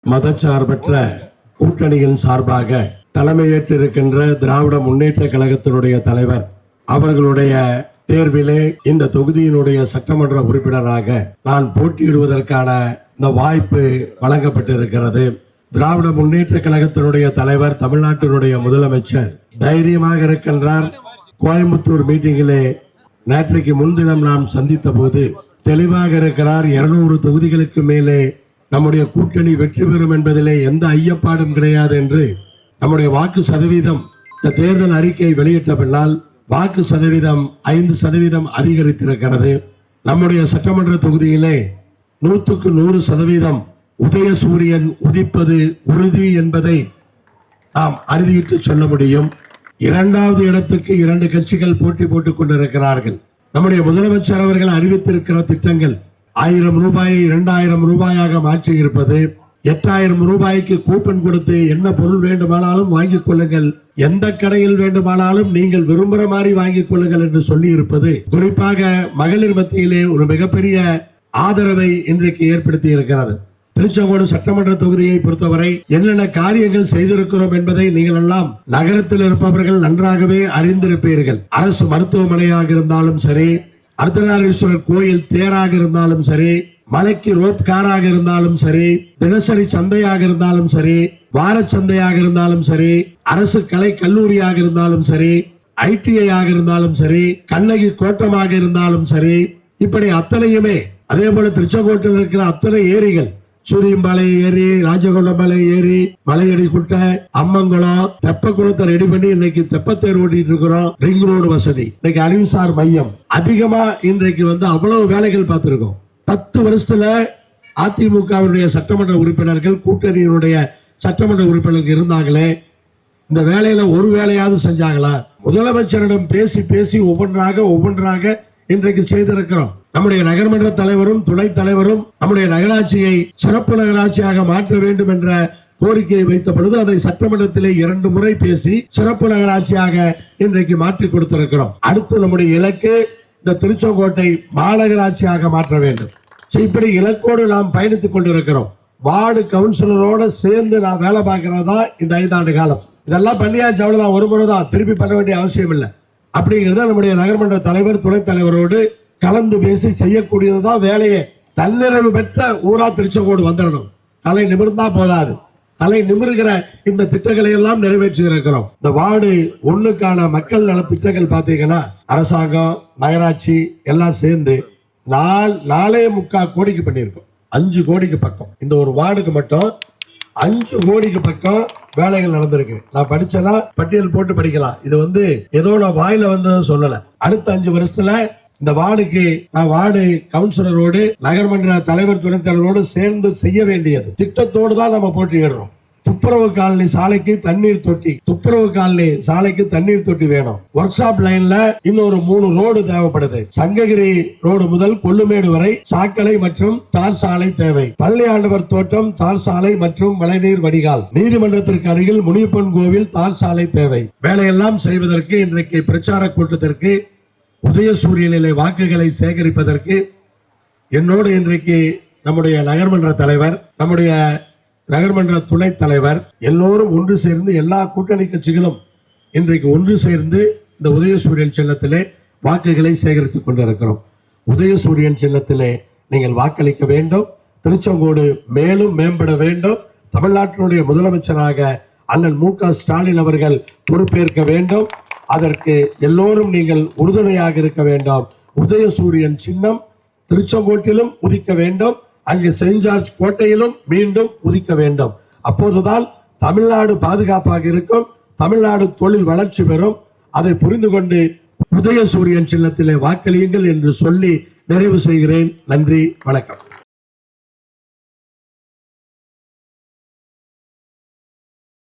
மதச்சார்பற்ற கூட்டணியின் சார்பாக தலைமையேற்றிருக்கின்ற திராவிட முன்னேற்ற கழகத்தினுடைய தலைவர் அவர்களுடைய தேர்விலே இந்த தொகுதியினுடைய சட்டமன்ற உறுப்பினராக நான் போட்டியிடுவதற்கான இந்த வாய்ப்பு வழங்கப்பட்டிருக்கிறது. திராவிட முன்னேற்ற கழகத்தினுடைய தலைவர், தமிழ்நாட்டினுடைய முதலமைச்சர் தைரியமாக இருக்கின்றார். கோயம்புத்தூர் மீட்டிங்கிலே நேற்றைக்கு முன்தினம் நாம் சந்தித்த போது தெளிவாக இருக்கிறார். 200 தொகுதிகளுக்கு மேலே நம்முடைய கூட்டணி வெற்றி பெறும் என்பதிலே எந்த ஐயப்பாடும் கிடையாது என்று நம்முடைய வாக்கு சதவீதம் இந்த தேர்தல் அறிக்கை வெளியிட்ட பின்னால் வாக்கு சதவீதம் 5% அதிகரித்திருக்கிறது. நம்முடைய சட்டமன்ற தொகுதியிலே 100க்கு 100% உதயசூரியன் உதிப்பது உறுதி என்பதை நாம் அறுதியிட்டு சொல்ல முடியும். 2வது இடத்துக்கு 2 கட்சிகள் போட்டி போட்டுக் கொண்டிருக்கிறார்கள். நம்முடைய முதலமைச்சர் அவர்கள் அறிவித்திருக்கிற திட்டங்கள் 1000 ரூபாயை 2000 ரூபாயாக மாற்றி இருப்பது, 8000 ரூபாய்க்கு கூப்பன் கொடுத்து என்ன பொருள் வேண்டுமானாலும் வாங்கிக் கொள்ளுங்கள், எந்த கடையில் வேண்டுமானாலும் நீங்கள் விரும்புகிற மாதிரி வாங்கிக் கொள்ளுங்கள் என்று சொல்லி இருப்பது குறிப்பாக மகளிர் மத்தியிலே ஒரு மிகப்பெரிய ஆதரவை இன்றைக்கு ஏற்படுத்தி இருக்கிறது. திருச்செங்கோடு சட்டமன்ற தொகுதியை பொறுத்தவரை என்னென்ன காரியங்கள் செய்திருக்கிறோம் என்பதை நீங்கள் எல்லாம் நகரத்தில் இருப்பவர்கள் நன்றாகவே அறிந்திருப்பீர்கள். அரசு மருத்துவமனையாக இருந்தாலும் சரி, அர்த்தநாரீஸ்வரர் கோயில் தேராக இருந்தாலும் சரி, மலைக்கு ரோப் காராக இருந்தாலும் சரி, தினசரி சந்தையாக இருந்தாலும் சரி, வார சந்தையாக இருந்தாலும் சரி, அரசு கலை கல்லூரியாக இருந்தாலும் சரி, ITI ஆக இருந்தாலும் சரி, கண்ணகி கோட்டமாக இருந்தாலும் சரி, இப்படி அத்தனையுமே, அதே போல திருச்செங்கோட்டில் இருக்கிற அத்தனை ஏரிகள், சூரியம்பாலை ஏரி, ராஜகோண்டமலை ஏரி, மலையடி குட்டை, அம்மங்குளம், தெப்பக்குளத்தை ரெடி பண்ணி இன்னைக்கு தெப்பத்தேர் ஓட்டிட்டு இருக்கிறோம். ரிங் ரோடு வசதி, இன்னைக்கு அறிவுசார் மையம் அதிகமா இன்றைக்கு அவ்வளவு வேலைகள் பார்த்திருக்கோம். 10 வருஷத்துல அதிமுகவுடைய சட்டமன்ற உறுப்பினர்கள், கூட்டணியினுடைய சட்டமன்ற உறுப்பினர்கள் இருந்தாங்களே, இந்த வேலையில ஒரு வேலையாவது செஞ்சாங்களா? முதலமைச்சரிடம் பேசி பேசி ஒவ்வொன்றாக இன்றைக்கு செய்திருக்கிறோம். நம்முடைய நகர்மன்ற தலைவரும் துணைத் தலைவரும் நம்முடைய நகராட்சியை சிறப்பு நகராட்சியாக மாற்ற வேண்டும் என்ற கோரிக்கையை வைத்த பொழுது அதை சட்டமன்றத்திலே 2 முறை பேசி சிறப்பு நகராட்சியாக இன்றைக்கு மாற்றி கொடுத்திருக்கிறோம். அடுத்து நம்முடைய இலக்கு இந்த திருச்செங்கோட்டை மாநகராட்சியாக மாற்ற வேண்டும். இப்படி இலக்கோடு நாம் பயணித்துக் கொண்டிருக்கிறோம். வார்டு கவுன்சிலரோட சேர்ந்து நான் வேலை பார்க்கிறதா இந்த 5 ஆண்டு காலம். இதெல்லாம் பண்ணியாச்சு, அவ்வளவுதான், ஒரு முறை தான், திருப்பி பண்ண வேண்டிய அவசியம் இல்லை. அப்படிங்கிறத நம்முடைய நகர்மன்ற தலைவர் துணைத் தலைவரோடு கலந்து பேசி செய்யக்கூடியதுதான் வேலையே. தன்னிறைவு பெற்ற ஊரா திருச்செங்கோடு வந்துடணும். தலை நிமிர்ந்தா போதாது, தலை நிமிர்கிற இந்த திட்டங்களை எல்லாம் நிறைவேற்றி இருக்கிறோம். இந்த வார்டு 1க்கான மக்கள் நல திட்டங்கள் பார்த்தீங்கன்னா அரசாங்கம், நகராட்சி எல்லாம் சேர்ந்து 4.25 கோடிக்கு பண்ணியிருக்கோம். 5 கோடிக்கு பக்கம் இந்த ஒரு வார்டுக்கு மட்டும் 5 கோடிக்கு பக்கம் வேலைகள் நடந்திருக்கு. நான் படிச்சதா பட்டியல் போட்டு படிக்கலாம். இது ஏதோ நான் வாயில வந்ததை சொல்லல. அடுத்த 5 வருஷத்துல இந்த வார்டுக்கு நான் வார்டு கவுன்சிலரோடு நகர்மன்ற தலைவர் துணைத் தலைவரோடு சேர்ந்து செய்ய வேண்டியது திட்டத்தோடு தான் நம்ம போட்டியிடுறோம். துப்புரவு காலனி சாலைக்கு தண்ணீர் தொட்டி, துப்புரவு காலனி சாலைக்கு தண்ணீர் தொட்டி வேணும். ஒர்க் ஷாப் லைன்ல இன்னொரு 3 ரோடு தேவைப்படுது. சங்ககிரி ரோடு முதல் கொள்ளுமேடு வரை சாக்கடை மற்றும் தார் சாலை தேவை. பள்ளி ஆண்டவர் தோட்டம் தார் சாலை மற்றும் மழைநீர் வடிகால். நீதிமன்றத்திற்கு அருகில் முனியப்பன் கோவில் தார் சாலை தேவை. வேலையெல்லாம் செய்வதற்கு இன்றைக்கு பிரச்சார கூட்டத்திற்கு உதயசூரியனிலே வாக்குகளை சேகரிப்பதற்கு என்னோடு இன்றைக்கு நம்முடைய நகர்மன்ற தலைவர், நம்முடைய நகர்மன்ற துணைத் தலைவர் எல்லோரும் ஒன்று சேர்ந்து, எல்லா கூட்டணி கட்சிகளும் இன்றைக்கு ஒன்று சேர்ந்து இந்த உதயசூரியன் சின்னத்திலே வாக்குகளை சேகரித்துக் கொண்டிருக்கிறோம். உதயசூரியன் சின்னத்திலே நீங்கள் வாக்களிக்க வேண்டும். திருச்செங்கோடு மேலும் மேம்பட வேண்டும். தமிழ்நாட்டினுடைய முதலமைச்சராக அண்ணன் மு.க. ஸ்டாலின் அவர்கள் பொறுப்பேற்க வேண்டும். அதற்கு எல்லோரும் நீங்கள் உறுதுணையாக இருக்க வேண்டும். உதயசூரியன் சின்னம் திருச்செங்கோட்டிலும் உதிக்க வேண்டும். அங்கு செயின்ட் ஜார்ஜ் கோட்டையிலும் மீண்டும் உதிக்க வேண்டும். அப்போதுதான் தமிழ்நாடு பாதுகாப்பாக இருக்கும், தமிழ்நாடு தொழில் வளர்ச்சி பெறும். அதை புரிந்து கொண்டு உதயசூரியன் சின்னத்திலே வாக்களியுங்கள் என்று சொல்லி நிறைவு செய்கிறேன். நன்றி, வணக்கம்.